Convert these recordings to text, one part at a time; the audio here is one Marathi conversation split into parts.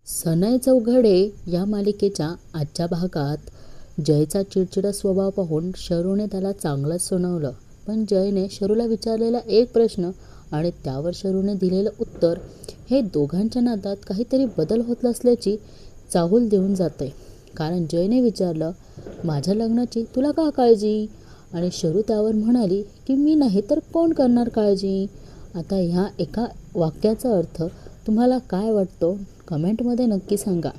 सनई चौघडे या मालिकेच्या आजच्या भागात जयचा चिडचिडा स्वभाव पाहून शरूने त्याला चांगलंच सुनावलं. पण जयने शरूला विचारलेला एक प्रश्न आणि त्यावर शरूने दिलेलं उत्तर हे दोघांच्या नात्यात काहीतरी बदल होत असल्याची चाहूल देऊन जाते. कारण जयने विचारलं, माझ्या लग्नाची तुला का काळजी? आणि शरू त्यावर म्हणाली की मी नाही तर कोण करणार काळजी? आता ह्या एका वाक्याचा अर्थ तुम्हाला काय वाटतो कमेंटमध्ये नक्की सांगा.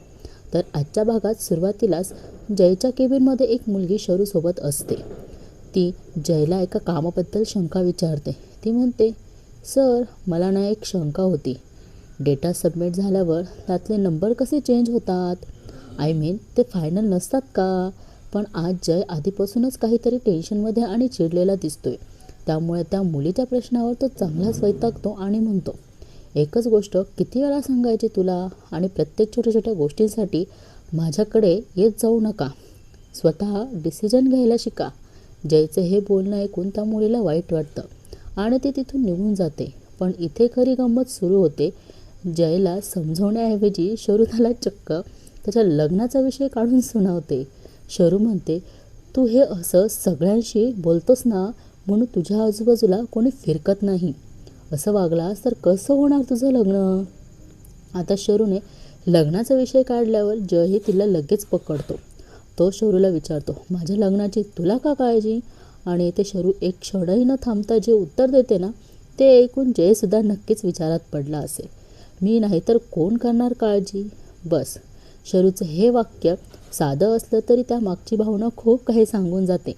तर आजच्या भागात सुरुवातीलाच जयच्या केबिनमध्ये एक मुलगी शरूसोबत असते. ती जयला एका कामाबद्दल शंका विचारते. ती म्हणते, सर मला ना एक शंका होती. डेटा सबमिट झाल्यावर त्यातले नंबर कसे चेंज होतात? आय मीन ते फायनल नसतात का? पण आज जय आधीपासूनच काहीतरी टेन्शनमध्ये आणि चिडलेला दिसतोय. त्यामुळे त्या मुलीच्या प्रश्नावर तो चांगलाच वैतागतो आणि म्हणतो, एकच गोष्ट किती वेळा सांगायची तुला? आणि प्रत्येक छोट्या छोट्या गोष्टींसाठी माझ्याकडे येत जाऊ नका. स्वतः डिसिजन घ्यायला शिका. जयचं हे बोलणं ऐकून त्या मुलीला वाईट वाटतं आणि ती तिथून निघून जाते. पण इथे खरी गंमत सुरू होते. जयला समजवण्याऐवजी शरू त्याला चक्क त्याच्या लग्नाचा विषय काढून सुनावते. शरू म्हणते, तू हे असं सगळ्यांशी बोलतोस ना, म्हणून तुझ्या आजूबाजूला कोणी फिरकत नाही. असं वागलास तर कसं होणार तुझं लग्न? आता शरूने लग्नाचा विषय काढल्यावर जयही तिला लगेच पकडतो. तो शरूला विचारतो, माझ्या लग्नाची तुला का काळजी? आणि ते शरू एक क्षणही न थांबता जे उत्तर देते ना, ते ऐकून जयसुद्धा नक्कीच विचारात पडला असेल. मी नाही तर कोण करणार काळजी? बस. शरूचं हे वाक्य साधं असलं तरी त्या मागची भावना खूप काही सांगून जाते.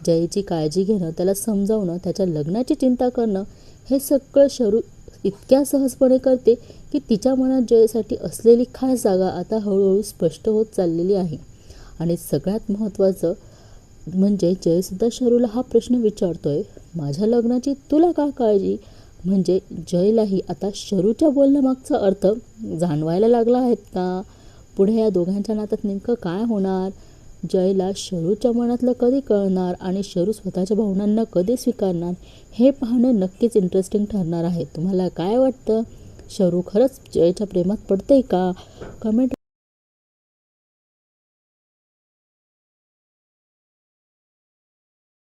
जयची काळजी घेणं, त्याला समजावणं, त्याच्या लग्नाची चिंता करणं हे सगळं शरू इतक्या सहजपणे करते की तिच्या मनात जयसाठी असलेली खास जागा आता हळूहळू स्पष्ट होत चाललेली आहे. आणि सगळ्यात महत्त्वाचं म्हणजे जयसुद्धा शरूला हा प्रश्न विचारतोय, माझ्या लग्नाची तुला का काळजी? म्हणजे जयलाही आता शरूच्या बोलण्यामागचा अर्थ जाणवायला लागला आहेत का? पुढे या दोघांच्या नात्यात नेमकं काय होणार? जयला शरूच्या मनातलं कधी कळणार आणि शरू स्वतःच्या भावनांना कधी स्वीकारणार हे पाहणं नक्कीच इंटरेस्टिंग ठरणार आहे. तुम्हाला काय वाटतं? शरू खरंच जयच्या प्रेमात पडते का? कमेंट